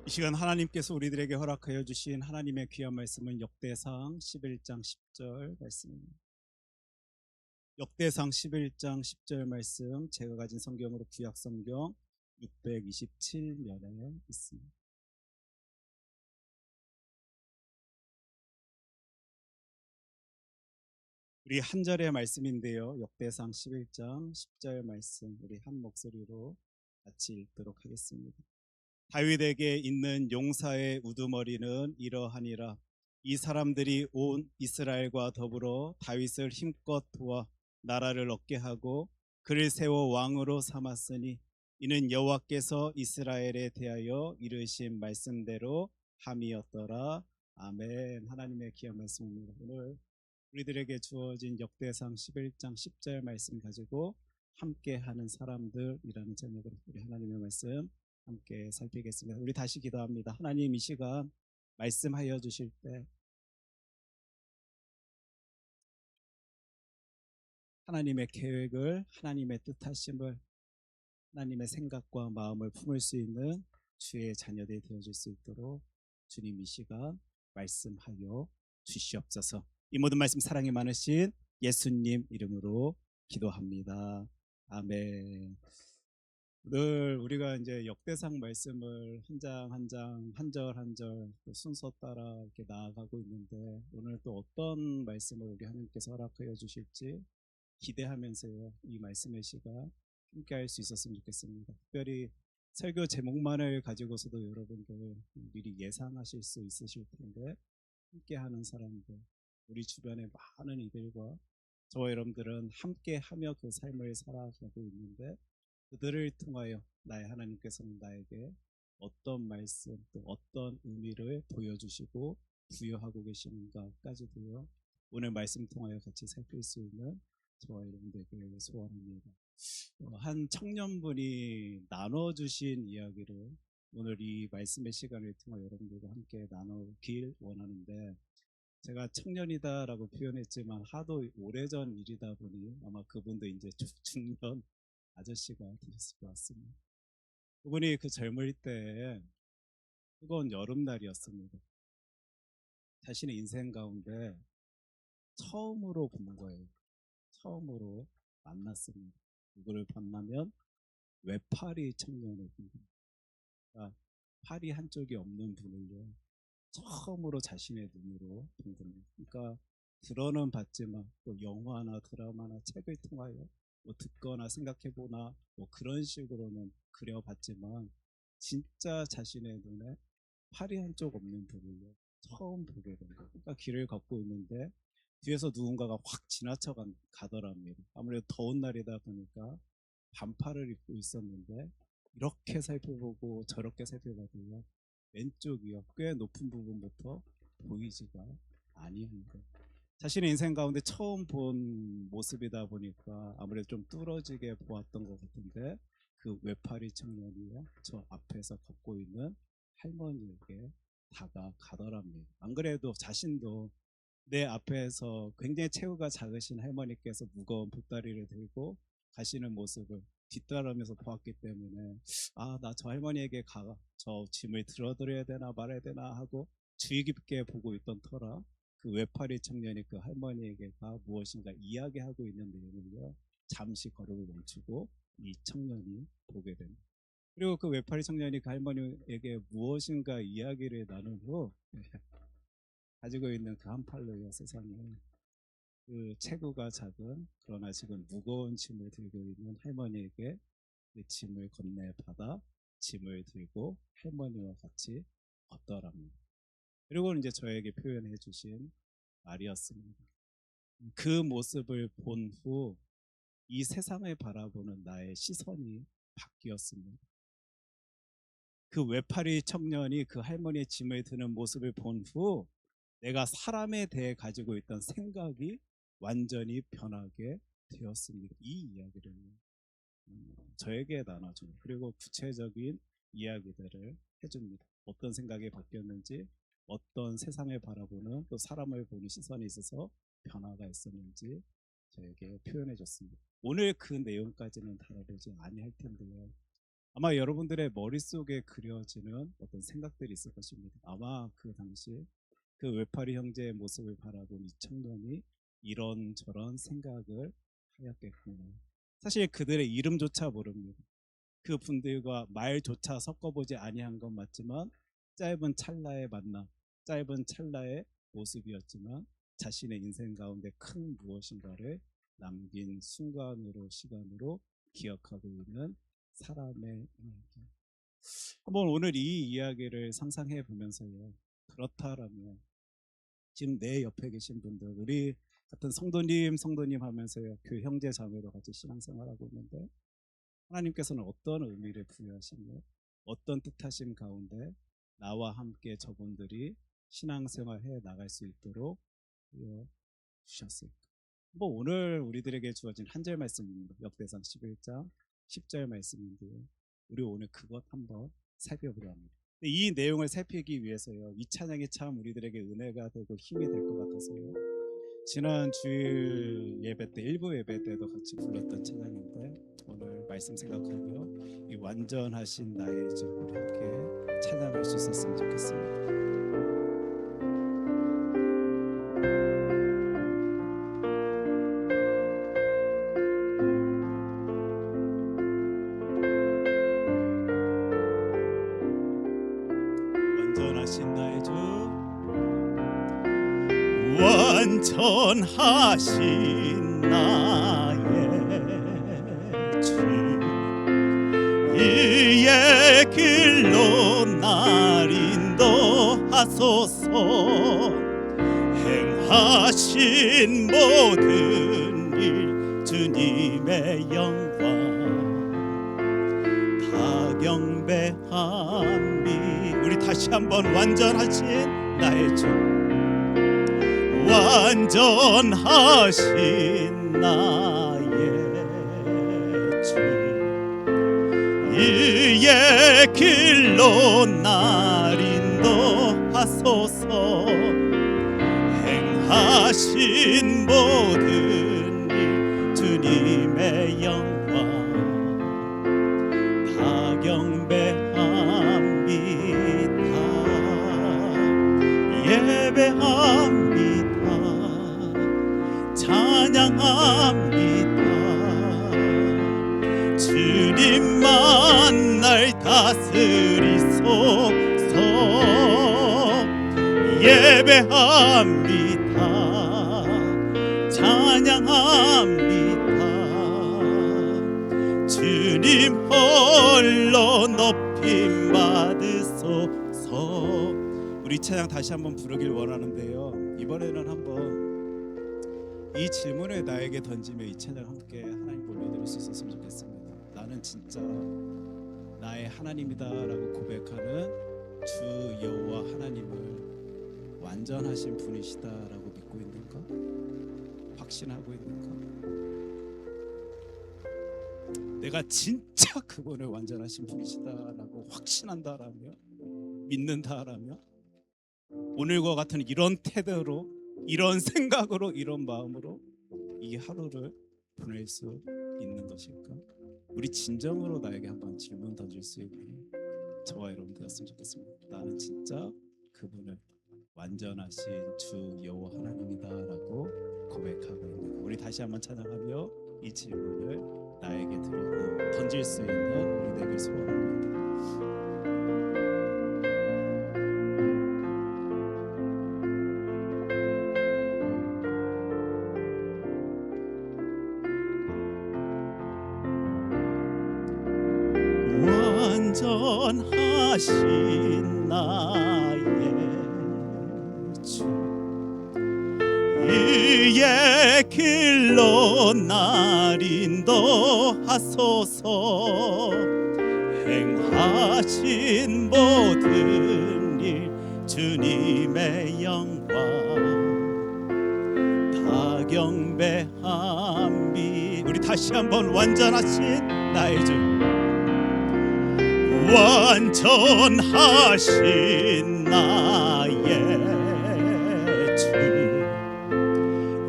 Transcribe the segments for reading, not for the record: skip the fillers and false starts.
이 시간 하나님께서 우리들에게 허락하여 주신 하나님의 귀한 말씀은 역대상 11장 10절 말씀입니다. 역대상 11장 10절 말씀, 제가 가진 성경으로 구약 성경 627면에 있습니다. 우리 한 절의 말씀인데요, 역대상 11장 10절 말씀 우리 한 목소리로 같이 읽도록 하겠습니다. 다윗에게 있는 용사의 우두머리는 이러하니라. 이 사람들이 온 이스라엘과 더불어 다윗을 힘껏 도와 나라를 얻게 하고 그를 세워 왕으로 삼았으니 이는 여호와께서 이스라엘에 대하여 이르신 말씀대로 함이었더라. 아멘. 하나님의 귀한 말씀입니다. 오늘 우리들에게 주어진 역대상 11장 10절 말씀 가지고 함께하는 사람들이라는 제목으로 우리 하나님의 말씀 함께 살피겠습니다. 우리 다시 기도합니다. 하나님, 이 시간 말씀하여 주실 때 하나님의 계획을, 하나님의 뜻하심을, 하나님의 생각과 마음을 품을 수 있는 주의 자녀들이 되어질 수 있도록 주님, 이 시간 말씀하여 주시옵소서. 이 모든 말씀 사랑이 많으신 예수님 이름으로 기도합니다. 아멘. 늘 우리가 이제 역대상 말씀을 한 장 한 장, 한 절 한 절 순서 따라 이렇게 나아가고 있는데, 오늘 또 어떤 말씀을 우리 하나님께서 허락하여 주실지 기대하면서요, 이 말씀의 시간 함께 할 수 있었으면 좋겠습니다. 특별히 설교 제목만을 가지고서도 여러분들 미리 예상하실 수 있으실 텐데, 함께하는 사람들, 우리 주변의 많은 이들과 저와 여러분들은 함께하며 그 삶을 살아가고 있는데, 그들을 통하여 나의 하나님께서는 나에게 어떤 말씀, 또 어떤 의미를 보여주시고 부여하고 계시는가까지도요, 오늘 말씀 통하여 같이 살필 수 있는 저와 여러분들에게 소원합니다. 한 청년분이 나눠주신 이야기를 오늘 이 말씀의 시간을 통해 여러분들과 함께 나누길 원하는데, 제가 청년이다라고 표현했지만 하도 오래전 일이다 보니 아마 그분도 이제 중년 아저씨가 되셨을 것 같습니다. 그분이 그 젊을 때 뜨거운 여름날이었습니다. 자신의 인생 가운데 처음으로 본 거예요. 처음으로 만났습니다. 누구를 만나면 외파리 청년을 본 겁니다. 그러니까 팔이 한쪽이 없는 분을요, 처음으로 자신의 눈으로 본 겁니다. 그러니까 들어는 봤지만 또 영화나 드라마나 책을 통하여 뭐 듣거나 생각해보나 뭐 그런 식으로는 그려봤지만, 진짜 자신의 눈에 팔이 한쪽 없는 분을요, 처음 보게 된 거예요. 그러니까 길을 걷고 있는데 뒤에서 누군가가 확 지나쳐 가더랍니다. 아무래도 더운 날이다 보니까 반팔을 입고 있었는데, 이렇게 살펴보고 저렇게 살펴봐도요, 왼쪽이요, 꽤 높은 부분부터 보이지가 아니합니다. 자신의 인생 가운데 처음 본 모습이다 보니까 아무래도 좀 뚫어지게 보았던 것 같은데, 그 외파리 청년이요, 저 앞에서 걷고 있는 할머니에게 다가가더랍니다. 안 그래도 자신도 내 앞에서 굉장히 체구가 작으신 할머니께서 무거운 보따리를 들고 가시는 모습을 뒤따르면서 보았기 때문에, 아, 나 저 할머니에게 저 짐을 들어드려야 되나 말아야 되나 하고 주의 깊게 보고 있던 터라, 그 외파리 청년이 그 할머니에게가 무엇인가 이야기하고 있는 내용을요, 잠시 걸음을 멈추고 이 청년이 보게 됩니다. 그리고 그 외파리 청년이 그 할머니에게 무엇인가 이야기를 나누고 가지고 있는 그 한 팔로요, 세상에 그 체구가 작은 그러나 지금 무거운 짐을 들고 있는 할머니에게 그 짐을 건네받아 짐을 들고 할머니와 같이 걷더랍니다. 그리고 이제 저에게 표현해 주신 말이었습니다. 그 모습을 본 후 이 세상을 바라보는 나의 시선이 바뀌었습니다. 그 외파리 청년이 그 할머니의 짐을 드는 모습을 본 후 내가 사람에 대해 가지고 있던 생각이 완전히 변하게 되었습니다. 이 이야기를 저에게 나눠줍니다. 그리고 구체적인 이야기들을 해줍니다. 어떤 생각이 바뀌었는지, 어떤 세상을 바라보는 또 사람을 보는 시선이 있어서 변화가 있었는지 저에게 표현해 줬습니다. 오늘 그 내용까지는 다뤄보지 아니할 텐데요, 아마 여러분들의 머릿속에 그려지는 어떤 생각들이 있을 것입니다. 아마 그 당시 그 외파리 형제의 모습을 바라본 이 청년이 이런저런 생각을 하였겠구나. 사실 그들의 이름조차 모릅니다. 그 분들과 말조차 섞어보지 아니한 건 맞지만 짧은 찰나의 만남, 짧은 찰나의 모습이었지만 자신의 인생 가운데 큰 무엇인가를 남긴 순간으로 시간으로 기억하고 있는 사람의 이야기. 한번 오늘 이 이야기를 상상해 보면서요. 그렇다라면 지금 내 옆에 계신 분들, 우리 같은 성도님 하면서요. 그 형제 자매로 같이 신앙생활하고 있는데 하나님께서는 어떤 의미를 부여하시며 어떤 뜻하심 가운데 나와 함께 저분들이 신앙생활해 나갈 수 있도록 주셨을까? 뭐 오늘 우리들에게 주어진 한 절 말씀입니다. 역대상 11장 10절 말씀인데요. 우리 오늘 그것 한번 살펴보려 합니다. 이 내용을 살피기 위해서요. 이 찬양이 참 우리들에게 은혜가 되고 힘이 될 것 같아서요. 지난 주일 예배 때, 일부 예배 때도 같이 불렀던 찬양인데 오늘 말씀 생각하며 이 완전하신 나의 주 우리 함께 찬양할 수 있었으면 좋겠습니다. 완전하신 나의 주, 완전하신 나의 주, 이의 길로 날 인도하소서. 행하신 모든 일 주님의 영광 다 경배함이. 우리 다시 한번 완전하신 나의 주, 완전하신 나의 주, 이의 길로 날 인도하소서. 행하신 모든 일 주님의 영광 다 경배합니다. 예배합니다. 찬양합니다. 주님만 날 다스리소서. 예배합니다. 찬양합니다. 주님 홀로 높임 받으소서. 우리 찬양 다시 한번 부르길 원하는데요. 이번에는 한번 이 질문을 나에게 던지며 이 찬양 함께 하나님 올려드릴 수 있었으면 좋겠습니다. 나는 진짜 나의 하나님이다라고 고백하는 주 여호와 하나님을 완전하신 분이시다라고 믿고 있는가? 확신하고 있는가? 내가 진짜 그분을 완전하신 분이시다라고 확신한다라며, 믿는다라며, 오늘과 같은 이런 태도로, 이런 생각으로, 이런 마음으로 이 하루를 보낼 수 있는 것일까? 우리 진정으로 나에게 한번 질문 던질 수 있는 저와 여러분들이었으면 좋겠습니다. 나는 진짜 그분을 완전하신 주 여호와 하나님이다라고 고백하고 있는, 우리 다시 한번 찬양하며 이 질문을 나에게 던질 수 있는 우리 되길 소원합니다. 완전하신 나의 주, 이의 길로 날 인도하소서. 행하신 모든 일 주님의 영광 다 경배함이. 우리 다시 한번 완전하신 나의 주, 완전하신 나의 주,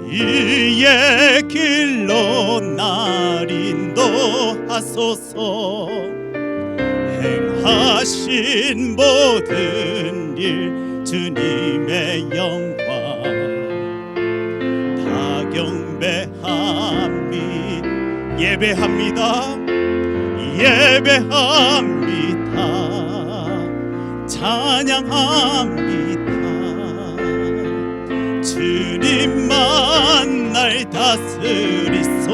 이의 길로 날 인도하소서. 하신 모든 일 주님의 영광 다 경배함이 예배합니다. 예배합니다. 찬양합니다. 주님만 날 다스리소서.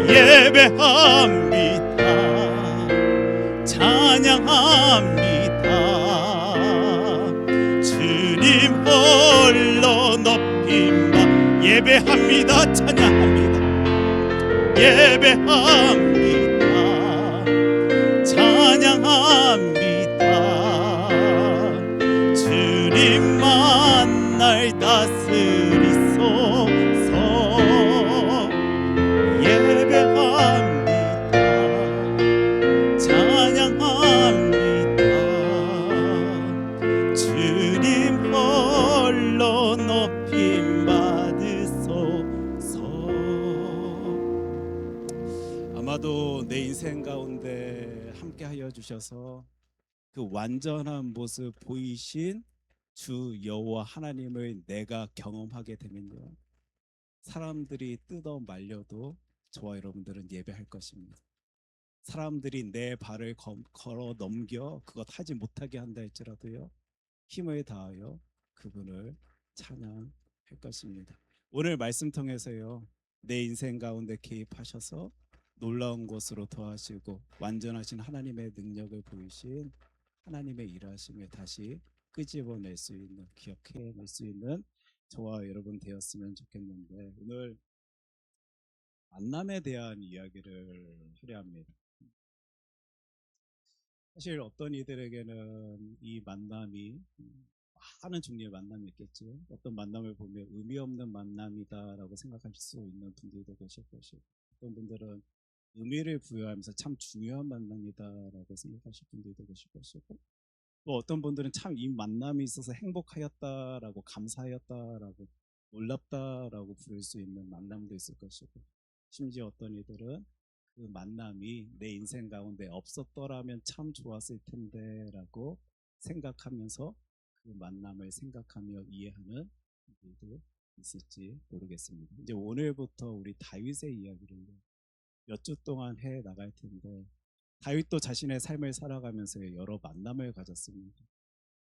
예배합니다. 찬양합니다. 주님 홀로 높임바. 예배합니다. 찬양합니다. 예배합니다. 찬양합니다. 주님만 날 다스리소서. 예배합니다. 찬양합니다. 주님 홀로 높임 받으소서. 아마도 내 인생 가운데 함께하여 주셔서 그 완전한 모습 보이신 주 여호와 하나님을 내가 경험하게 되면요, 사람들이 뜯어 말려도 저와 여러분들은 예배할 것입니다. 사람들이 내 발을 걸어 넘겨 그것 하지 못하게 한다 할지라도요, 힘을 다하여 그분을 찬양할 것입니다. 오늘 말씀 통해서요, 내 인생 가운데 개입하셔서 놀라운 것으로 더하시고 완전하신 하나님의 능력을 보이신 하나님의 일하심을 다시 끄집어낼 수 있는, 기억해낼 수 있는 저와 여러분 되었으면 좋겠는데, 오늘 만남에 대한 이야기를 하려 합니다. 사실 어떤 이들에게는 이 만남이 많은 종류의 만남이 있겠죠. 어떤 만남을 보면 의미 없는 만남이다라고 생각하실 수 있는 분들도 계실 것이고, 어떤 분들은 의미를 부여하면서 참 중요한 만남이다라고 생각하실 분들도 계실 것이고, 또 어떤 분들은 참 이 만남이 있어서 행복하였다라고, 감사하였다라고, 놀랍다라고 부를 수 있는 만남도 있을 것이고, 심지어 어떤 이들은 그 만남이 내 인생 가운데 없었더라면 참 좋았을 텐데 라고 생각하면서 그 만남을 생각하며 이해하는 분들도 있을지 모르겠습니다. 이제 오늘부터 우리 다윗의 이야기를 몇 주 동안 해 나갈 텐데, 다윗도 자신의 삶을 살아가면서 여러 만남을 가졌습니다.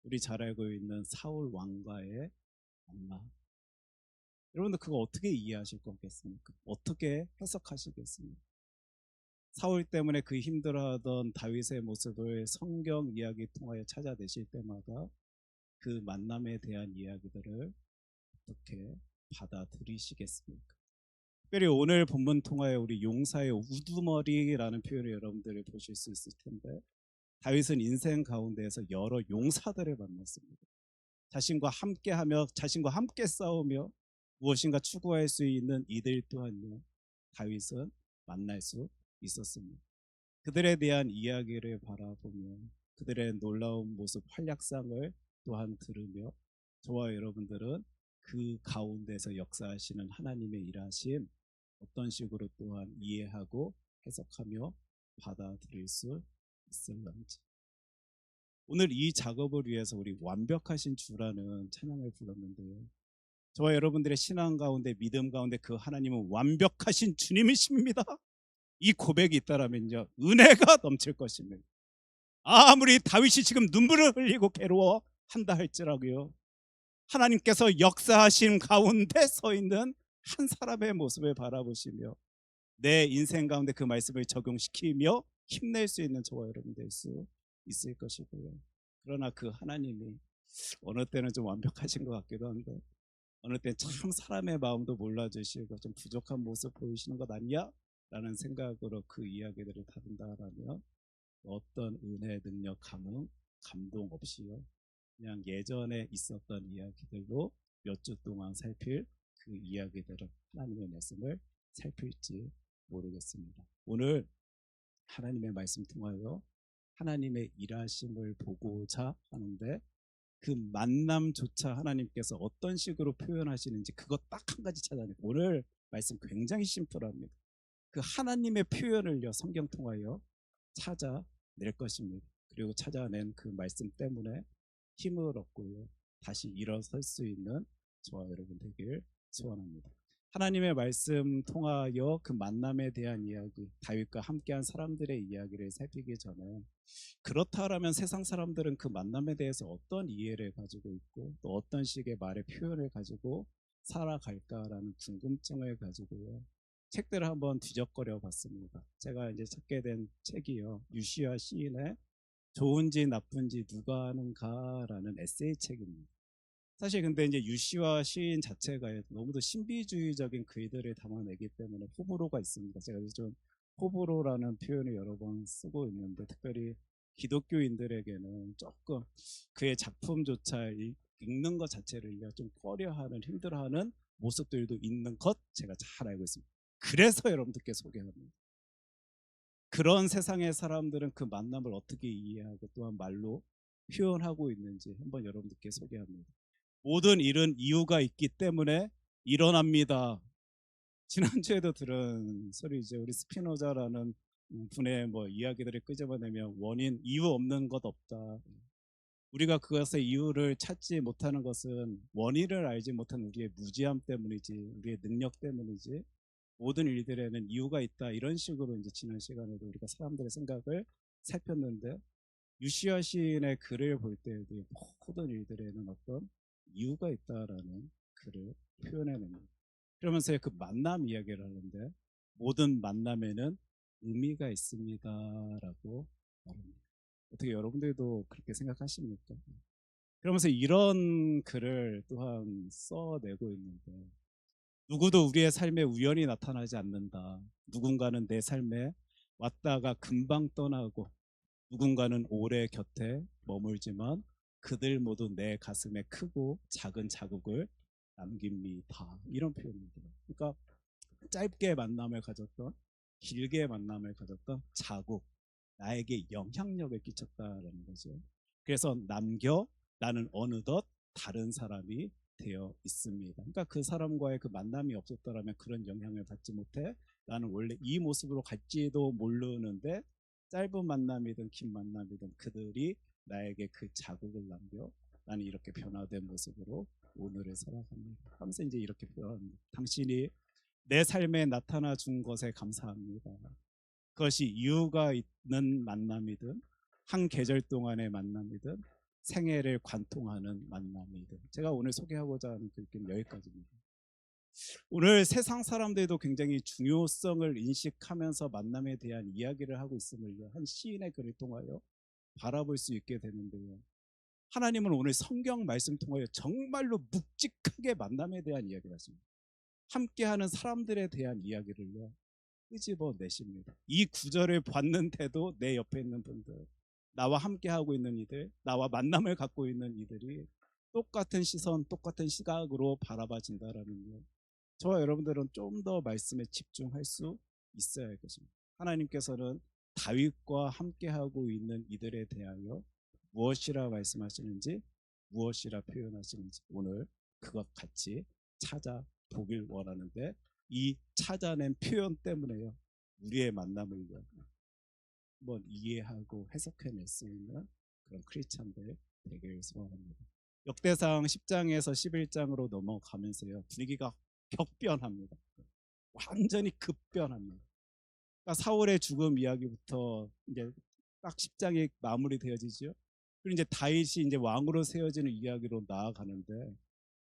우리 잘 알고 있는 사울 왕과의 만남, 여러분들 그거 어떻게 이해하실 거겠습니까? 어떻게 해석하시겠습니까? 사울 때문에 그 힘들어하던 다윗의 모습을 성경 이야기 통하여 찾아내실 때마다 그 만남에 대한 이야기들을 어떻게 받아들이시겠습니까? 특별히 오늘 본문 통하여 우리 용사의 우두머리라는 표현을 여러분들이 보실 수 있을 텐데, 다윗은 인생 가운데에서 여러 용사들을 만났습니다. 자신과 함께하며 자신과 함께 싸우며 무엇인가 추구할 수 있는 이들 또한요, 다윗은 만날 수 있었습니다. 그들에 대한 이야기를 바라보며 그들의 놀라운 모습, 활약상을 또한 들으며 저와 여러분들은 그 가운데서 역사하시는 하나님의 일하심 어떤 식으로 또한 이해하고 해석하며 받아들일 수 있을런지, 오늘 이 작업을 위해서 우리 완벽하신 주라는 찬양을 불렀는데요, 저와 여러분들의 신앙 가운데, 믿음 가운데 그 하나님은 완벽하신 주님이십니다. 이 고백이 있다라면요, 은혜가 넘칠 것입니다. 아무리 다윗이 지금 눈물을 흘리고 괴로워한다 할지라고요, 하나님께서 역사하신 가운데 서 있는 한 사람의 모습을 바라보시며 내 인생 가운데 그 말씀을 적용시키며 힘낼 수 있는 저와 여러분 될 수 있을 것이고요. 그러나 그 하나님이 어느 때는 좀 완벽하신 것 같기도 한데, 어느 때는 참 사람의 마음도 몰라주시고 좀 부족한 모습 보이시는 것 아니야? 라는 생각으로 그 이야기들을 다룬다라면 어떤 은혜, 능력, 감동 없이요, 그냥 예전에 있었던 이야기들로 몇 주 동안 살필 그 이야기들은 하나님의 말씀을 살필지 모르겠습니다. 오늘 하나님의 말씀 통하여 하나님의 일하심을 보고자 하는데, 그 만남조차 하나님께서 어떤 식으로 표현하시는지 그것 딱 한 가지 찾아내고, 오늘 말씀 굉장히 심플합니다. 그 하나님의 표현을요, 성경 통하여 찾아낼 것입니다. 그리고 찾아낸 그 말씀 때문에 힘을 얻고요. 다시 일어설 수 있는 저와 여러분 되길 소원합니다. 하나님의 말씀 통하여 그 만남에 대한 이야기, 다윗과 함께한 사람들의 이야기를 살피기 전에 그렇다라면 세상 사람들은 그 만남에 대해서 어떤 이해를 가지고 있고 또 어떤 식의 말의 표현을 가지고 살아갈까라는 궁금증을 가지고요. 책들을 한번 뒤적거려 봤습니다. 제가 이제 찾게 된 책이요. 유시아 시인의 좋은지 나쁜지 누가 아는가라는 에세이 책입니다. 사실 근데 이제 유시와 시인 자체가 너무도 신비주의적인 글들을 담아내기 때문에 호불호가 있습니다. 제가 좀 호불호라는 표현을 여러 번 쓰고 있는데 특별히 기독교인들에게는 조금 그의 작품조차 읽는 것 자체를 좀 꺼려하는 힘들어하는 모습들도 있는 것 제가 잘 알고 있습니다. 그래서 여러분들께 소개합니다. 그런 세상의 사람들은 그 만남을 어떻게 이해하고 또한 말로 표현하고 있는지 한번 여러분들께 소개합니다. 모든 일은 이유가 있기 때문에 일어납니다. 지난주에도 들은 소리죠. 우리 스피노자라는 분의 뭐 이야기들을 끄집어내면 원인, 이유 없는 것 없다. 우리가 그것의 이유를 찾지 못하는 것은 원인을 알지 못한 우리의 무지함 때문이지, 우리의 능력 때문이지, 모든 일들에는 이유가 있다. 이런 식으로 이제 지난 시간에도 우리가 사람들의 생각을 살폈는데, 유시아 시인의 글을 볼 때에도 모든 일들에는 어떤 이유가 있다라는 글을 표현해냅니다. 그러면서 그 만남 이야기를 하는데 모든 만남에는 의미가 있습니다라고 말합니다. 어떻게 여러분들도 그렇게 생각하십니까? 그러면서 이런 글을 또한 써내고 있는데 누구도 우리의 삶에 우연히 나타나지 않는다. 누군가는 내 삶에 왔다가 금방 떠나고 누군가는 오래 곁에 머물지만 그들 모두 내 가슴에 크고 작은 자국을 남깁니다. 이런 표현입니다. 그러니까 짧게 만남을 가졌던 길게 만남을 가졌던 자국, 나에게 영향력을 끼쳤다라는 거죠. 그래서 남겨 나는 어느덧 다른 사람이 되어 있습니다. 그러니까 그 사람과의 그 만남이 없었더라면 그런 영향을 받지 못해 나는 원래 이 모습으로 갈지도 모르는데 짧은 만남이든 긴 만남이든 그들이 나에게 그 자국을 남겨 나는 이렇게 변화된 모습으로 오늘을 살아갑니다. 하면서 이제 이렇게 표현합니다. 당신이 내 삶에 나타나 준 것에 감사합니다. 그것이 이유가 있는 만남이든 한 계절 동안의 만남이든 생애를 관통하는 만남이든 제가 오늘 소개하고자 하는 글귀는 여기까지입니다. 오늘 세상 사람들도 굉장히 중요성을 인식하면서 만남에 대한 이야기를 하고 있음을 한 시인의 글을 통하여 바라볼 수 있게 되는데요. 하나님은 오늘 성경 말씀 통하여 정말로 묵직하게 만남에 대한 이야기를 하십니다. 함께하는 사람들에 대한 이야기를요 끄집어 내십니다. 이 구절을 봤는데도 내 옆에 있는 분들, 나와 함께하고 있는 이들, 나와 만남을 갖고 있는 이들이 똑같은 시선, 똑같은 시각으로 바라봐진다라는 것. 저와 여러분들은 좀 더 말씀에 집중할 수 있어야 할 것입니다. 하나님께서는 다윗과 함께하고 있는 이들에 대하여 무엇이라 말씀하시는지, 무엇이라 표현하시는지 오늘 그것 같이 찾아보길 원하는데 이 찾아낸 표현 때문에요. 우리의 만남을 한번 이해하고 해석해낼 수 있는 그런 크리스찬들 되길 소원합니다. 역대상 10장에서 11장으로 넘어가면서요. 분위기가 격변합니다. 완전히 급변합니다. 그러니까 사울의 죽음 이야기부터 이제 딱 10장이 마무리되어지죠. 그리고 이제 다윗이 이제 왕으로 세워지는 이야기로 나아가는데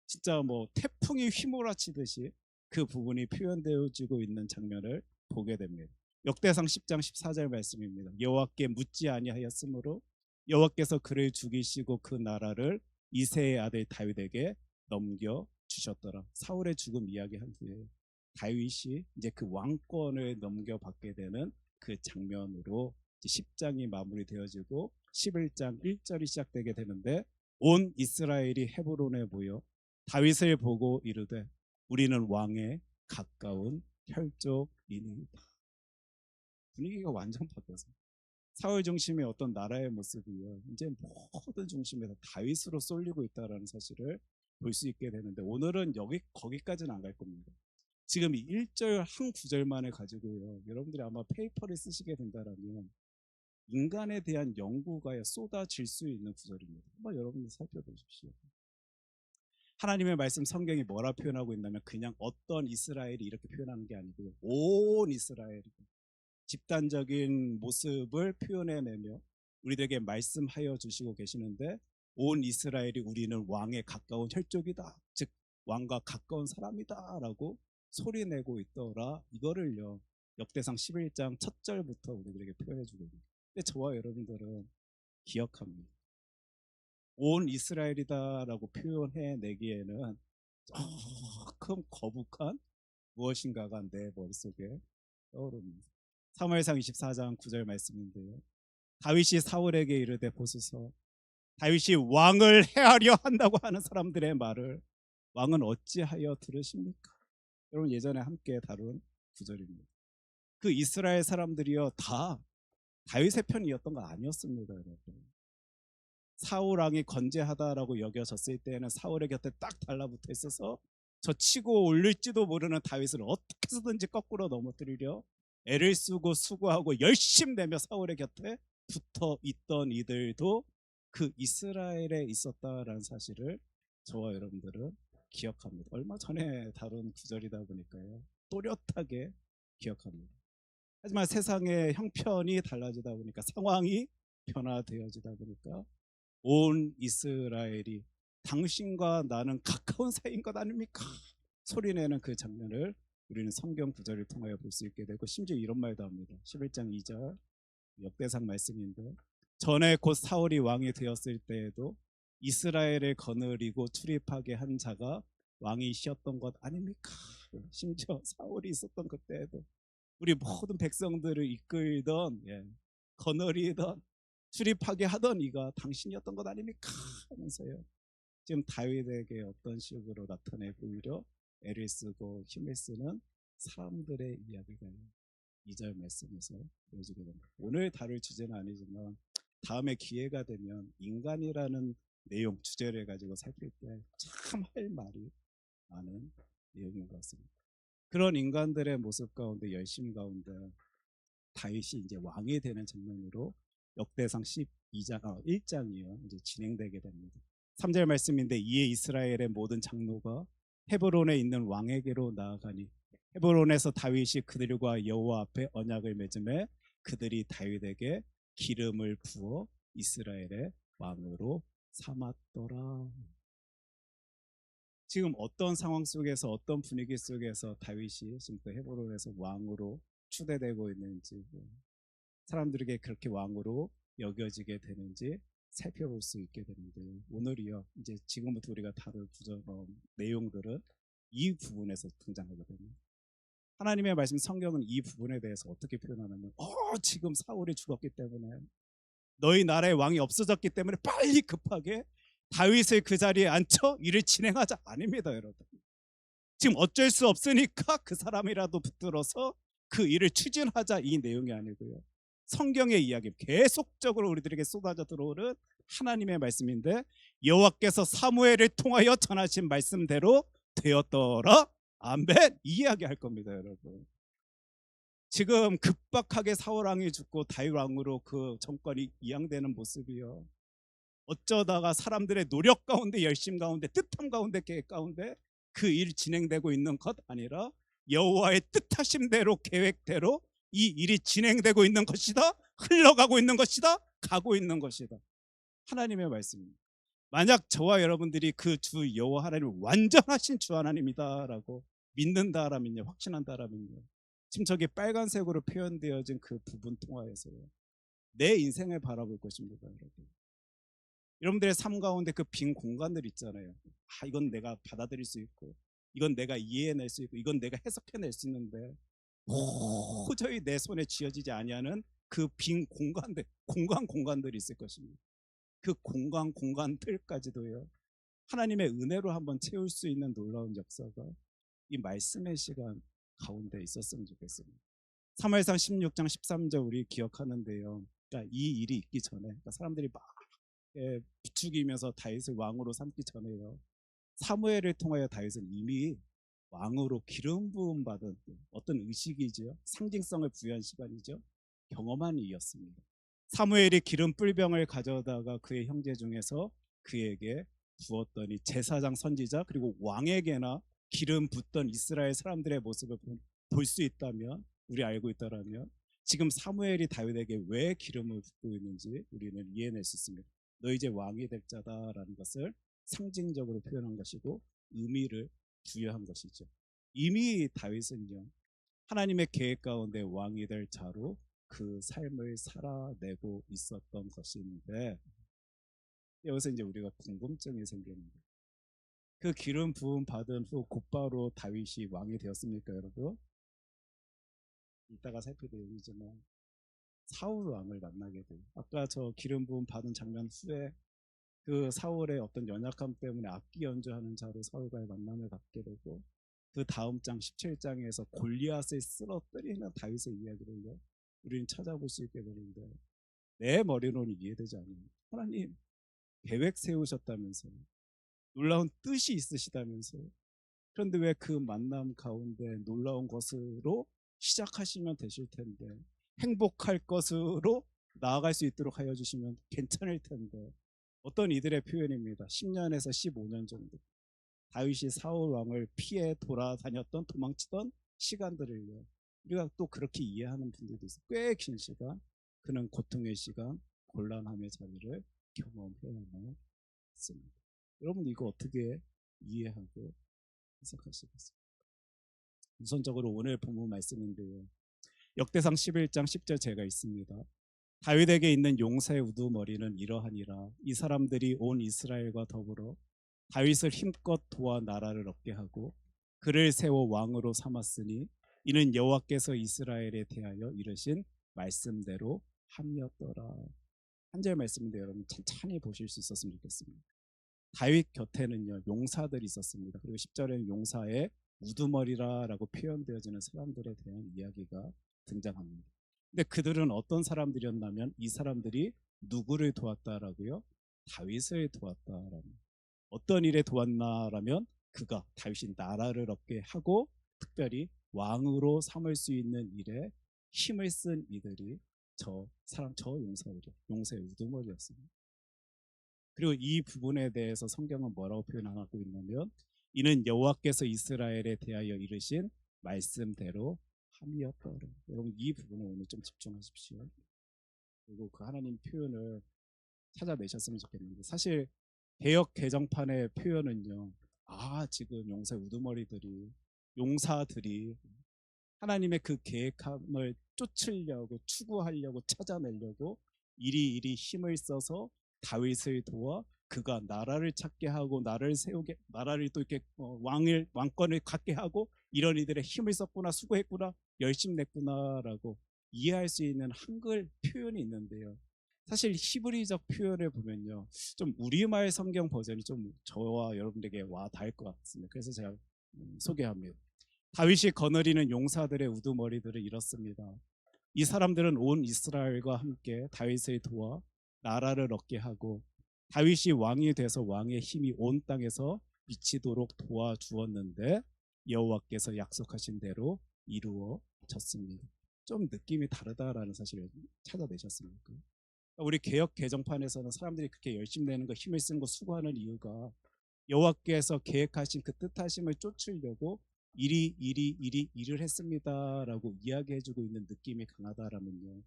진짜 뭐 태풍이 휘몰아치듯이 그 부분이 표현되어지고 있는 장면을 보게 됩니다. 역대상 10장 14절 말씀입니다. 여호와께 묻지 아니하였으므로 여호와께서 그를 죽이시고 그 나라를 이새의 아들 다윗에게 넘겨 주셨더라. 사울의 죽음 이야기한 후에 다윗이 이제 그 왕권을 넘겨받게 되는 그 장면으로 10장이 마무리되어지고 11장 1절이 시작되게 되는데 온 이스라엘이 헤브론에 모여 다윗을 보고 이르되 우리는 왕에 가까운 혈족이니이다. 분위기가 완전 바뀌어서 사울 중심의 어떤 나라의 모습이요 이제 모든 중심에 다 다윗으로 쏠리고 있다는 사실을 볼 수 있게 되는데 오늘은 거기까지는 안 갈 겁니다. 지금 이 1절 한 구절만을 가지고요 여러분들이 아마 페이퍼를 쓰시게 된다면 인간에 대한 연구가 쏟아질 수 있는 구절입니다. 한번 여러분들 살펴보십시오. 하나님의 말씀 성경이 뭐라 표현하고 있냐면 그냥 어떤 이스라엘이 이렇게 표현하는 게 아니고요. 온 이스라엘이 집단적인 모습을 표현해내며 우리들에게 말씀하여 주시고 계시는데, 온 이스라엘이 우리는 왕에 가까운 혈족이다, 즉 왕과 가까운 사람이다 라고 소리내고 있더라. 이거를요 역대상 11장 첫 절부터 우리들에게 표현해 주고 있습니다. 근데 저와 여러분들은 기억합니다. 온 이스라엘이다라고 표현해내기에는 조금 거북한 무엇인가가 내 머릿속에 떠오릅니다. 사무엘상 24장 9절 말씀인데요, 다윗이 사울에게 이르되 보소서, 다윗이 왕을 해하려 한다고 하는 사람들의 말을 왕은 어찌하여 들으십니까? 여러분 예전에 함께 다룬 구절입니다. 그 이스라엘 사람들이요 다 다윗의 편이었던 거 아니었습니다. 여러분, 사울 왕이 건재하다라고 여겨졌을 때에는 사울의 곁에 딱 달라붙어 있어서 저 치고 올릴지도 모르는 다윗을 어떻게 해서든지 거꾸로 넘어뜨리려 애를 쓰고 수고하고 열심 내며 사울의 곁에 붙어 있던 이들도 그 이스라엘에 있었다라는 사실을 저와 여러분들은 기억합니다. 얼마 전에 다룬 구절이다 보니까요 또렷하게 기억합니다. 하지만 세상의 형편이 달라지다 보니까, 상황이 변화되어지다 보니까 온 이스라엘이 당신과 나는 가까운 사이인 것 아닙니까? 소리내는 그 장면을 우리는 성경 구절을 통하여 볼 수 있게 되고, 심지어 이런 말도 합니다. 11장 2절 역대상 말씀인데, 전에 곧 사울이 왕이 되었을 때에도 이스라엘을 거느리고 출입하게 한 자가 왕이셨던 것 아닙니까? 심지어 사울이 있었던 그때에도 우리 모든 백성들을 이끌던, 거느리던, 출입하게 하던 이가 당신이었던 것 아닙니까? 하면서요 지금 다윗에게 어떤 식으로 나타내 보이려 애를 쓰고 힘을 쓰는 사람들의 이야기가 2절 말씀에서 보여지게 됩니다. 오늘 다룰 주제는 아니지만 다음에 기회가 되면 인간이라는 내용 주제를 가지고 살필 때 참 할 말이 많은 내용인 것 같습니다. 그런 인간들의 모습 가운데, 열심 가운데 다윗이 이제 왕이 되는 장면으로 역대상 12장 1장이요 이제 진행되게 됩니다. 3절 말씀인데, 이에 이스라엘의 모든 장로가 헤브론에 있는 왕에게로 나아가니 헤브론에서 다윗이 그들과 여호와 앞에 언약을 맺음에 그들이 다윗에게 기름을 부어 이스라엘의 왕으로 삼았더라. 지금 어떤 상황 속에서, 어떤 분위기 속에서 다윗이 지금 또 헤브론에서 왕으로 추대되고 있는지, 사람들에게 그렇게 왕으로 여겨지게 되는지 살펴볼 수 있게 됩니다. 오늘이요 이제 지금부터 우리가 다룰 구절 내용들은 이 부분에서 등장하거든요. 하나님의 말씀 성경은 이 부분에 대해서 어떻게 표현하냐면, 지금 사울이 죽었기 때문에, 너희 나라의 왕이 없어졌기 때문에 빨리 급하게 다윗을 그 자리에 앉혀 일을 진행하자 아닙니다. 여러분, 지금 어쩔 수 없으니까 그 사람이라도 붙들어서 그 일을 추진하자, 이 내용이 아니고요, 성경의 이야기, 계속적으로 우리들에게 쏟아져 들어오는 하나님의 말씀인데, 여호와께서 사무엘을 통하여 전하신 말씀대로 되었더라. 아멘. 이 이야기 할 겁니다. 여러분, 지금 급박하게 사울 왕이 죽고 다윗 왕으로 그 정권이 이양되는 모습이요, 어쩌다가 사람들의 노력 가운데, 열심 가운데, 뜻함 가운데, 계획 가운데 그 일 진행되고 있는 것 아니라 여호와의 뜻하심대로, 계획대로 이 일이 진행되고 있는 것이다, 흘러가고 있는 것이다, 가고 있는 것이다. 하나님의 말씀입니다. 만약 저와 여러분들이 그 주 여호와 하나님을 완전하신 주 하나님이다라고 믿는다라면요, 확신한다라면요, 지금 저기 빨간색으로 표현되어진 그 부분 통하여서요 내 인생을 바라볼 것입니다. 여러분들의 삶 가운데 그 빈 공간들 있잖아요. 이건 내가 받아들일 수 있고, 이건 내가 이해해낼 수 있고, 이건 내가 해석해낼 수 있는데 도저히 내 손에 쥐어지지 아니하는 그 빈 공간들, 공간들이 있을 것입니다. 그 공간들까지도요 하나님의 은혜로 한번 채울 수 있는 놀라운 역사가 이 말씀의 시간 가운데 있었으면 좋겠습니다. 사무엘상 16장 13절 우리 기억하는데요, 그러니까 이 일이 있기 전에, 그러니까 사람들이 막 부추기면서 다윗을 왕으로 삼기 전에요, 사무엘을 통하여 다윗은 이미 왕으로 기름 부음 받은 어떤 의식이죠, 상징성을 부여한 시간이죠, 경험한 이였습니다. 사무엘이 기름 뿔병을 가져다가 그의 형제 중에서 그에게 부었더니 제사장 선지자 그리고 왕에게나 기름 붓던 이스라엘 사람들의 모습을 볼 수 있다면, 우리 알고 있다라면 지금 사무엘이 다윗에게 왜 기름을 붓고 있는지 우리는 이해낼 수 있습니다. 너 이제 왕이 될 자다라는 것을 상징적으로 표현한 것이고 의미를 부여한 것이죠. 이미 다윗은요, 하나님의 계획 가운데 왕이 될 자로 그 삶을 살아내고 있었던 것인데, 여기서 이제 우리가 궁금증이 생기는 거예요. 그 기름 부음 받은 후 곧바로 다윗이 왕이 되었습니까, 여러분? 이따가 살펴드리지만 사울 왕을 만나게 돼요. 아까 저 기름 부음 받은 장면 후에 그 사울의 어떤 연약함 때문에 악기 연주하는 자로 사울과의 만남을 갖게 되고, 그 다음 장 17장에서 골리앗을 쓰러뜨리는 다윗의 이야기를 우리는 찾아볼 수 있게 되는데, 내 머리로는 이해되지 않아요. 하나님 계획 세우셨다면서요. 놀라운 뜻이 있으시다면서요. 그런데 왜 그 만남 가운데 놀라운 것으로 시작하시면 되실 텐데, 행복할 것으로 나아갈 수 있도록 하여 주시면 괜찮을 텐데, 어떤 이들의 표현입니다. 10년에서 15년 정도 다윗이 사울 왕을 피해 돌아다녔던, 도망치던 시간들을요, 우리가 또 그렇게 이해하는 분들도 있어요. 꽤 긴 시간 그는 고통의 시간, 곤란함의 자리를 경험해야만 했습니다. 여러분 이거 어떻게 이해하고 해석하시겠어요? 우선적으로 오늘 본문 말씀인데요, 역대상 11장 10절 제가 있습니다. 다윗에게 있는 용사의 우두머리는 이러하니라. 이 사람들이 온 이스라엘과 더불어 다윗을 힘껏 도와 나라를 얻게 하고 그를 세워 왕으로 삼았으니 이는 여호와께서 이스라엘에 대하여 이르신 말씀대로 함이었더라. 한 절 말씀인데 여러분 천천히 보실 수 있었으면 좋겠습니다. 다윗 곁에는요 용사들이 있었습니다. 그리고 10절에는 용사의 우두머리라라고 표현되어지는 사람들에 대한 이야기가 등장합니다. 근데 그들은 어떤 사람들이었냐면, 이 사람들이 누구를 도왔다라고요? 다윗을 도왔다라는. 어떤 일에 도왔나라면 그가 다윗이 나라를 얻게 하고 특별히 왕으로 삼을 수 있는 일에 힘을 쓴 이들이 저 용사들이요, 용사의 우두머리였습니다. 그리고 이 부분에 대해서 성경은 뭐라고 표현하고 있냐면, 이는 여호와께서 이스라엘에 대하여 이르신 말씀대로 함이었더라. 여러분 이 부분에 오늘 좀 집중하십시오. 그리고 그 하나님 표현을 찾아내셨으면 좋겠는데, 사실 개역 개정판의 표현은요, 지금 용사들이 하나님의 그 계획함을 쫓으려고, 추구하려고, 찾아내려고 이리 힘을 써서 다윗을 도와 그가 나라를 찾게 하고 나라를 또 이렇게 왕권을 갖게 하고, 이런 이들의 힘을 썼구나, 수고했구나, 열심 냈구나라고 이해할 수 있는 한글 표현이 있는데요, 사실 히브리적 표현을 보면요, 좀 우리말 성경 버전이 좀 저와 여러분들에게 와 닿을 것 같습니다. 그래서 제가 소개합니다. 다윗이 거느리는 용사들의 우두머리들을 이렇습니다. 이 사람들은 온 이스라엘과 함께 다윗을 도와 나라를 얻게 하고 다윗이 왕이 돼서 왕의 힘이 온 땅에서 미치도록 도와주었는데 여호와께서 약속하신 대로 이루어졌습니다. 좀 느낌이 다르다라는 사실을 찾아내셨습니까? 우리 개역 개정판에서는 사람들이 그렇게 열심히 내는 거, 힘을 쓰는 거, 수고하는 이유가 여호와께서 계획하신 그 뜻하심을 쫓으려고 일을 했습니다라고 이야기해주고 있는 느낌이 강하다라면요,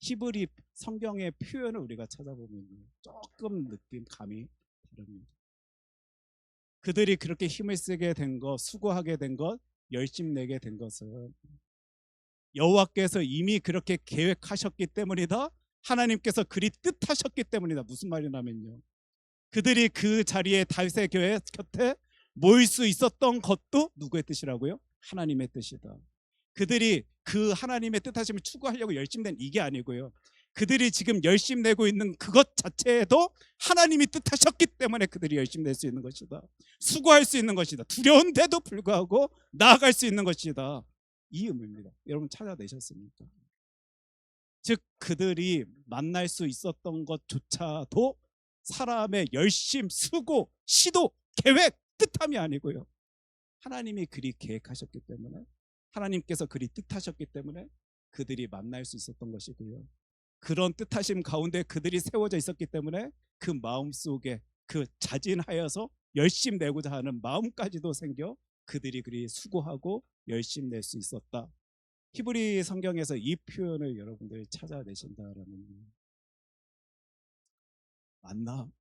히브리 성경의 표현을 우리가 찾아보면 조금 느낌감이 다릅니다. 그들이 그렇게 힘을 쓰게 된 것, 수고하게 된 것, 열심 내게 된 것은 여호와께서 이미 그렇게 계획하셨기 때문이다. 하나님께서 그리 뜻하셨기 때문이다. 무슨 말이냐면요, 그들이 그 자리에 다윗의 곁에 모일 수 있었던 것도 누구의 뜻이라고요? 하나님의 뜻이다. 그들이 그 하나님의 뜻하심을 추구하려고 열심 낸 이게 아니고요, 그들이 지금 열심 내고 있는 그것 자체에도 하나님이 뜻하셨기 때문에 그들이 열심 낼 수 있는 것이다. 수고할 수 있는 것이다. 두려운데도 불구하고 나아갈 수 있는 것이다. 이 의미입니다. 여러분 찾아내셨습니까? 즉 그들이 만날 수 있었던 것조차도 사람의 열심, 수고, 시도, 계획, 뜻함이 아니고요, 하나님이 그리 계획하셨기 때문에, 하나님께서 그리 뜻하셨기 때문에 그들이 만날 수 있었던 것이고요, 그런 뜻하심 가운데 그들이 세워져 있었기 때문에 그 마음속에 그 자진하여서 열심 내고자 하는 마음까지도 생겨 그들이 그리 수고하고 열심 낼 수 있었다. 히브리 성경에서 이 표현을 여러분들이 찾아내신다라는 만남,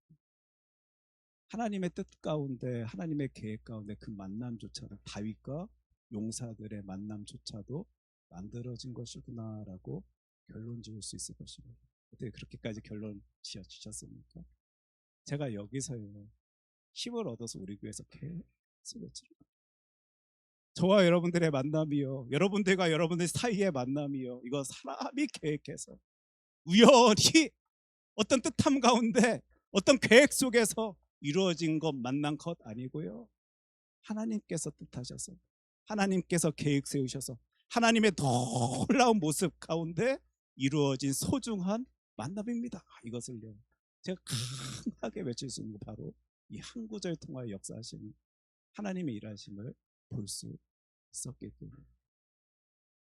하나님의 뜻 가운데 하나님의 계획 가운데 그 만남조차도 다윗과 용사들의 만남조차도 만들어진 것이구나라고 결론 지을 수 있을 것입니다. 어떻게 그렇게까지 결론 지어주셨습니까? 제가 여기서요 힘을 얻어서 우리 교회에서 계속 외치는 저와 여러분들의 만남이요, 여러분들과 여러분들 사이의 만남이요, 이거 사람이 계획해서 우연히 어떤 뜻함 가운데 어떤 계획 속에서 이루어진 것 만난 것 아니고요, 하나님께서 뜻하셔서 하나님께서 계획 세우셔서 하나님의 놀라운 모습 가운데 이루어진 소중한 만남입니다. 이것을요 제가 강하게 외칠 수 있는 거 바로 이 한 구절 통하여 역사하시는 하나님의 일하심을 볼 수 있었기 때문에,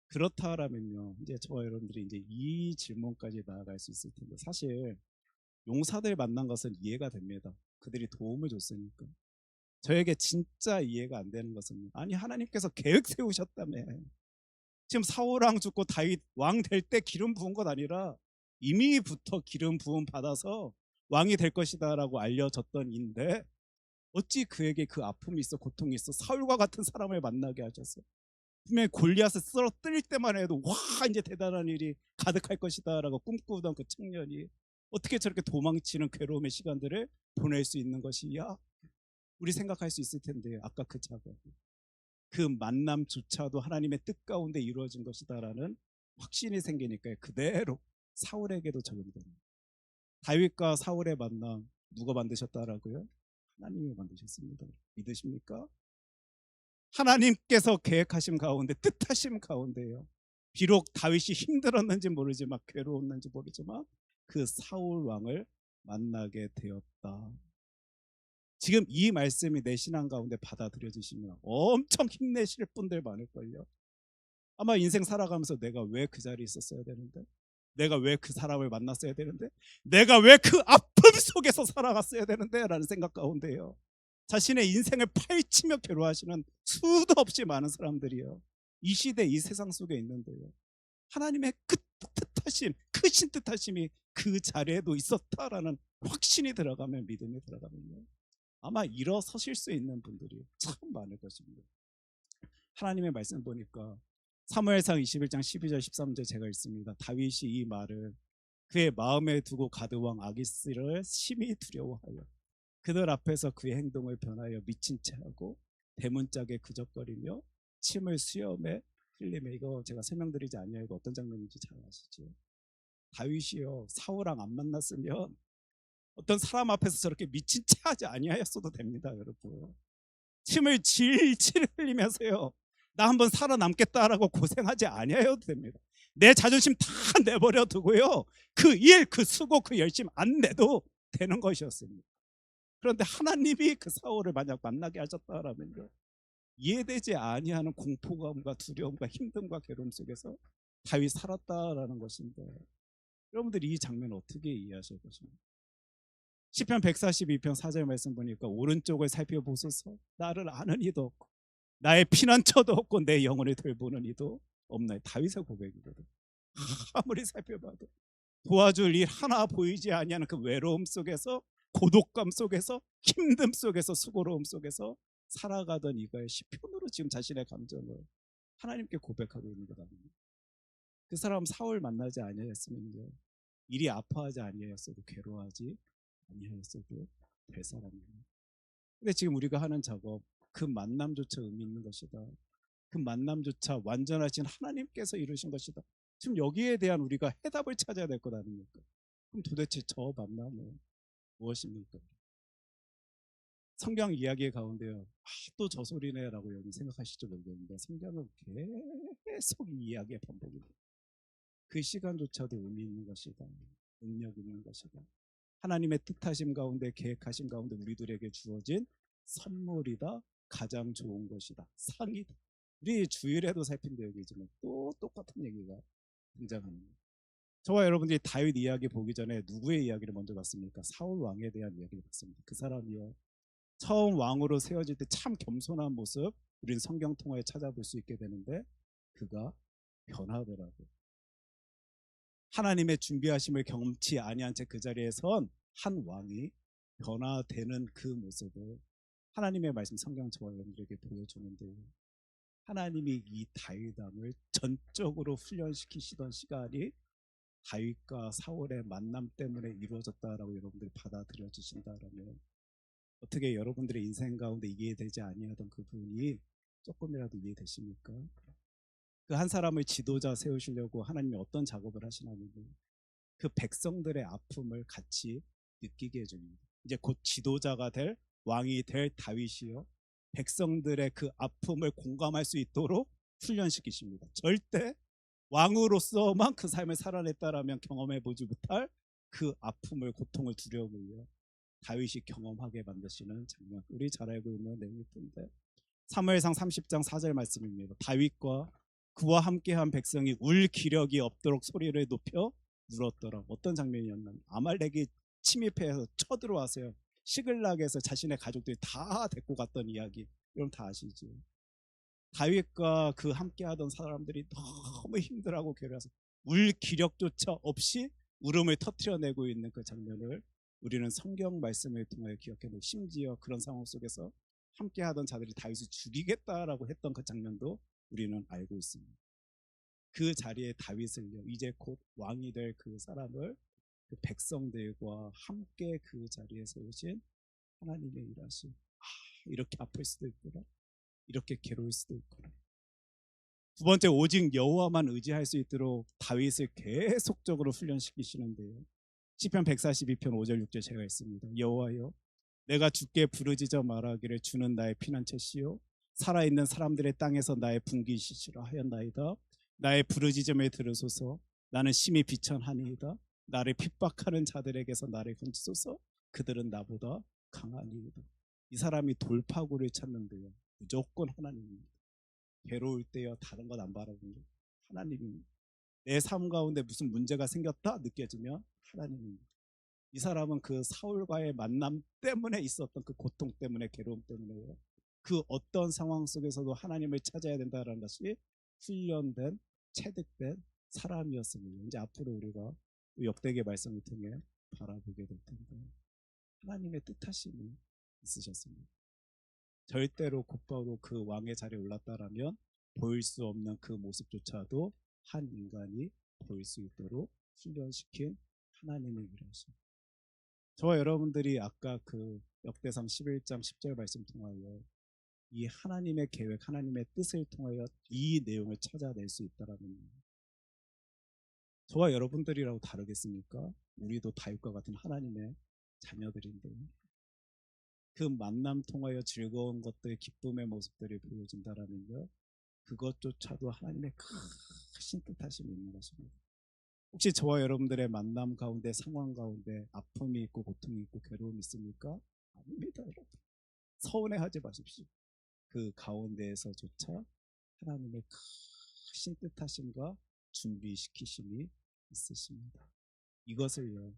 그렇다라면요 이제 저와 여러분들이 이제 이 질문까지 나아갈 수 있을 텐데, 사실 용사들 만난 것은 이해가 됩니다. 그들이 도움을 줬으니까. 저에게 진짜 이해가 안 되는 것은, 아니 하나님께서 계획 세우셨다며 지금 사울왕 죽고 다윗 왕 될 때 기름 부은 것 아니라 이미부터 기름 부음 받아서 왕이 될 것이다 라고 알려졌던 인데, 어찌 그에게 그 아픔이 있어 고통이 있어 사울과 같은 사람을 만나게 하셨어요. 분명히 골리앗을 쓰러뜨릴 때만 해도 와 이제 대단한 일이 가득할 것이다 라고 꿈꾸던 그 청년이 어떻게 저렇게 도망치는 괴로움의 시간들을 보낼 수 있는 것이야? 우리 생각할 수 있을 텐데, 아까 그 작업, 그 만남조차도 하나님의 뜻 가운데 이루어진 것이다라는 확신이 생기니까 그대로 사울에게도 적용됩니다. 다윗과 사울의 만남 누가 만드셨다라고요? 하나님이 만드셨습니다. 믿으십니까? 하나님께서 계획하심 가운데 뜻하심 가운데요, 비록 다윗이 힘들었는지 모르지만 괴로웠는지 모르지만 그 사울 왕을 만나게 되었다. 지금 이 말씀이 내 신앙 가운데 받아들여지시면 엄청 힘내실 분들 많을걸요. 아마 인생 살아가면서 내가 왜 그 자리에 있었어야 되는데, 내가 왜 그 사람을 만났어야 되는데, 내가 왜 그 아픔 속에서 살아갔어야 되는데 라는 생각 가운데요 자신의 인생을 파헤치며 괴로워하시는 수도 없이 많은 사람들이요 이 시대 이 세상 속에 있는데요, 하나님의 그 뜻하심, 크신 뜻하심이 그 자리에도 있었다라는 확신이 들어가면, 믿음이 들어가면요 아마 일어서실 수 있는 분들이 참 많을 것입니다. 하나님의 말씀 보니까 사무엘상 21장 12절 13절 제가 읽습니다. 다윗이 이 말을 그의 마음에 두고 가드왕 아기스를 심히 두려워하여 그들 앞에서 그의 행동을 변하여 미친 채 하고 대문짝에 그적거리며 침을 수염에 흘리며, 이거 제가 설명드리지 아니하고 어떤 장면인지 잘 아시죠? 다윗이요 사울랑 안 만났으면 어떤 사람 앞에서 저렇게 미친 채 하지 아니하였어도 됩니다. 여러분, 침을 질질 흘리면서요 나 한번 살아남겠다라고 고생하지 아니하여도 됩니다. 내 자존심 다 내버려 두고요 그 일, 그 수고, 그 열심 안 내도 되는 것이었습니다. 그런데 하나님이 그 사울을 만약 만나게 하셨다라면요 이해되지 아니하는 공포감과 두려움과 힘듦과 괴로움 속에서 다윗이 살았다라는 것인데, 여러분들이 이 장면 어떻게 이해하실 것입니까? 시편 142편 4절 말씀 보니까 오른쪽을 살펴보소서, 나를 아는 이도 없고 나의 피난처도 없고 내 영혼을 돌보는 이도 없나요? 다윗의 고백이거든. 아무리 살펴봐도 도와줄 일 하나 보이지 아니하는 그 외로움 속에서, 고독감 속에서, 힘듦 속에서, 수고로움 속에서 살아가던 이가의 시편으로 지금 자신의 감정을 하나님께 고백하고 있는 것 아닙니까? 그 사람 사울 만나지 아니하였으면요 일이 아파하지 아니하였어도 괴로워하지 아니하였어도 될 사람입니다. 근데 지금 우리가 하는 작업, 그 만남조차 의미 있는 것이다, 그 만남조차 완전하신 하나님께서 이루신 것이다, 지금 여기에 대한 우리가 해답을 찾아야 될 것 아닙니까? 그럼 도대체 저 만남은 무엇입니까? 성경 이야기 가운데요 또 저 소리네 라고 여러분 생각하실지 모르겠는데, 성경은 계속 이 이야기의 반복입니다. 그 시간조차도 의미 있는 것이다, 능력 있는 것이다, 하나님의 뜻하심 가운데 계획하심 가운데 우리들에게 주어진 선물이다, 가장 좋은 것이다, 상이다. 우리 주일에도 살핀 내용이지만 또 똑같은 얘기가 등장합니다. 저와 여러분들이 다윗 이야기 보기 전에 누구의 이야기를 먼저 봤습니까? 사울 왕에 대한 이야기를 봤습니다. 그 사람이요, 처음 왕으로 세워질 때 참 겸손한 모습 우리는 성경 통화에 찾아볼 수 있게 되는데 그가 변하더라고요. 하나님의 준비하심을 경험치 아니한 채 그 자리에 선 한 왕이 변화되는 그 모습을 하나님의 말씀 성경 저와 여러분들에게 보여주는데요, 하나님이 이 다윗 왕을 전적으로 훈련시키시던 시간이 다윗과 사울의 만남 때문에 이루어졌다라고 여러분들이 받아들여 주신다라면 어떻게 여러분들의 인생 가운데 이해되지 아니하던 그 부분이 조금이라도 이해되십니까? 그 한 사람을 지도자 세우시려고 하나님이 어떤 작업을 하시냐면 그 백성들의 아픔을 같이 느끼게 해줍니다. 이제 곧 지도자가 될 왕이 될 다윗이요, 백성들의 그 아픔을 공감할 수 있도록 훈련시키십니다. 절대 왕으로서만 그 삶을 살아냈다라면 경험해 보지 못할 그 아픔을, 고통을, 두려움을요, 다윗이 경험하게 만드시는 장면, 우리 잘 알고 있는 내용일 텐데 사무엘상 30장 4절 말씀입니다. 다윗과 그와 함께한 백성이 울 기력이 없도록 소리를 높여 울었더라. 어떤 장면이었냐면 아말렉이 침입해서 쳐들어와서요, 시글락에서 자신의 가족들이 다 데리고 갔던 이야기, 여러분 다 아시죠? 다윗과 그 함께하던 사람들이 너무 힘들어하고 괴로워서 울 기력조차 없이 울음을 터트려내고 있는 그 장면을 우리는 성경 말씀을 통해 기억해내고, 심지어 그런 상황 속에서 함께하던 자들이 다윗을 죽이겠다라고 했던 그 장면도 우리는 알고 있습니다. 그 자리에 다윗을요, 이제 곧 왕이 될 그 사람을 그 백성들과 함께 그 자리에 세우신 하나님의 일하심, 이렇게 아플 수도 있구나, 이렇게 괴로울 수도 있구나. 두 번째, 오직 여호와만 의지할 수 있도록 다윗을 계속적으로 훈련시키시는데요, 시편 142편 5절 6절 제가 있습니다. 여호와여, 내가 주께 부르짖어 말하기를 주는 나의 피난처시요 살아있는 사람들의 땅에서 나의 분기시시라 하였나이다. 나의 부르짖음을 들으소서. 나는 심히 비천하니이다. 나를 핍박하는 자들에게서 나를 건지소서. 그들은 나보다 강하니이다. 이 사람이 돌파구를 찾는데요, 무조건 하나님입니다. 괴로울 때요, 다른 것 안 바라보는 하나님입니다. 내 삶 가운데 무슨 문제가 생겼다 느껴지면 하나님입니다. 이 사람은 그 사울과의 만남 때문에 있었던 그 고통 때문에, 괴로움 때문에요, 그 어떤 상황 속에서도 하나님을 찾아야 된다는 것이 훈련된, 체득된 사람이었습니다. 이제 앞으로 우리가 역대기 말씀을 통해 바라보게 될 텐데 하나님의 뜻하심이 있으셨습니다. 절대로 곧바로 그 왕의 자리에 올랐다라면 보일 수 없는 그 모습조차도 한 인간이 보일 수 있도록 훈련시킨 하나님의 일하심. 저와 여러분들이 아까 그 역대상 11장 10절 말씀 통하여 이 하나님의 계획, 하나님의 뜻을 통하여 이 내용을 찾아낼 수 있다라는, 저와 여러분들이라고 다르겠습니까? 우리도 다윗과 같은 하나님의 자녀들인데 그 만남 통하여 즐거운 것들, 기쁨의 모습들이 보여진다라면요, 그것조차도 하나님의 크신 뜻하심이 있는 것입니다. 혹시 저와 여러분들의 만남 가운데, 상황 가운데 아픔이 있고 고통이 있고 괴로움이 있습니까? 아닙니다, 여러분. 서운해하지 마십시오. 그 가운데에서조차 하나님의 크신 뜻하심과 준비시키심이 있으십니다. 이것을요,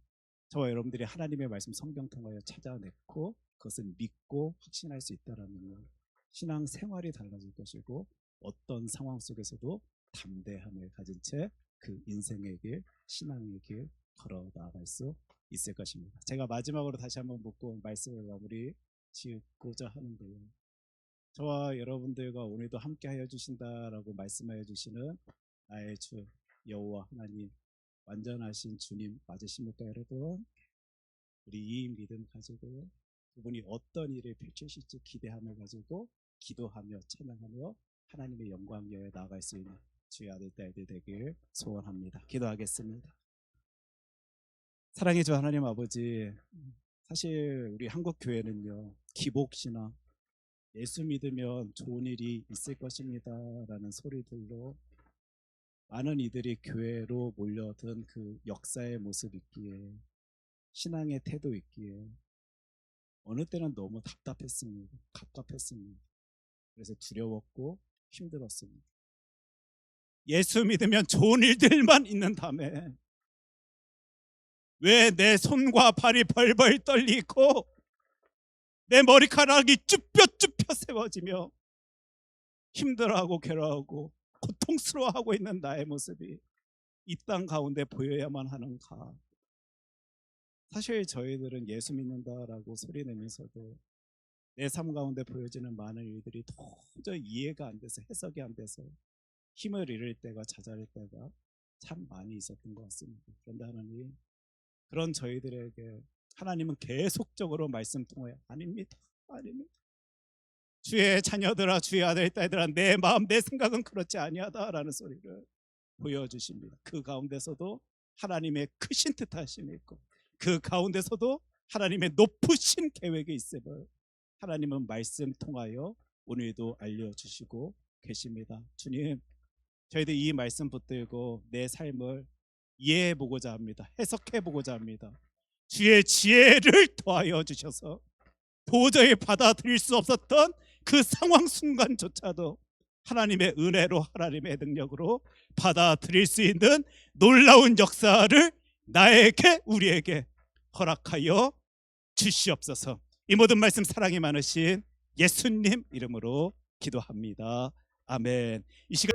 저와 여러분들이 하나님의 말씀 성경 통하여 찾아냈고 그것을 믿고 확신할 수 있다라면 신앙 생활이 달라질 것이고 어떤 상황 속에서도 담대함을 가진 채 그 인생의 길, 신앙의 길 걸어 나아갈 수 있을 것입니다. 제가 마지막으로 다시 한번 묻고 말씀을 마무리 지고자 하는데요, 저와 여러분들과 오늘도 함께하여 주신다라고 말씀하여 주시는 나의 주 여호와 하나님, 완전하신 주님 맞으십니까 여러분? 우리 이 믿음 가지고 그분이 어떤 일을 펼치실지 기대함을 가지고 기도하며 찬양하며 하나님의 영광 위에 나아갈 수 있는 주의 아들 딸들 되길 소원합니다. 기도하겠습니다. 사랑의 주 하나님 아버지, 사실 우리 한국 교회는요, 기복신앙, 예수 믿으면 좋은 일이 있을 것입니다 라는 소리들로 많은 이들이 교회로 몰려든 그 역사의 모습 있기에, 신앙의 태도 있기에 어느 때는 너무 답답했습니다. 갑갑했습니다. 그래서 두려웠고 힘들었습니다. 예수 믿으면 좋은 일들만 있는 다음에 왜 내 손과 발이 벌벌 떨리고 내 머리카락이 쭈뼛쭈뼛 세워지며 힘들어하고 괴로워하고 고통스러워하고 있는 나의 모습이 이 땅 가운데 보여야만 하는가? 사실 저희들은 예수 믿는다라고 소리내면서도 내 삶 가운데 보여지는 많은 일들이 도저히 이해가 안 돼서 해석이 안 돼서 힘을 잃을 때가 자잘할 때가 참 많이 있었던 것 같습니다. 그런데 하나님, 그런 저희들에게 하나님은 계속적으로 말씀 통하여 아닙니다. 아닙니다. 주의 자녀들아, 주의 아들 딸들아, 내 마음 내 생각은 그렇지 아니하다라는 소리를 보여주십니다. 그 가운데서도 하나님의 크신 뜻하심이 있고 그 가운데서도 하나님의 높으신 계획이 있음을 하나님은 말씀 통하여 오늘도 알려주시고 계십니다. 주님, 저희들 이 말씀 붙들고 내 삶을 이해해보고자 합니다. 해석해보고자 합니다. 주의 지혜를 더하여 주셔서 도저히 받아들일 수 없었던 그 상황 순간조차도 하나님의 은혜로 하나님의 능력으로 받아들일 수 있는 놀라운 역사를 나에게 우리에게 허락하여 주시옵소서. 이 모든 말씀 사랑이 많으신 예수님 이름으로 기도합니다. 아멘. 이 시간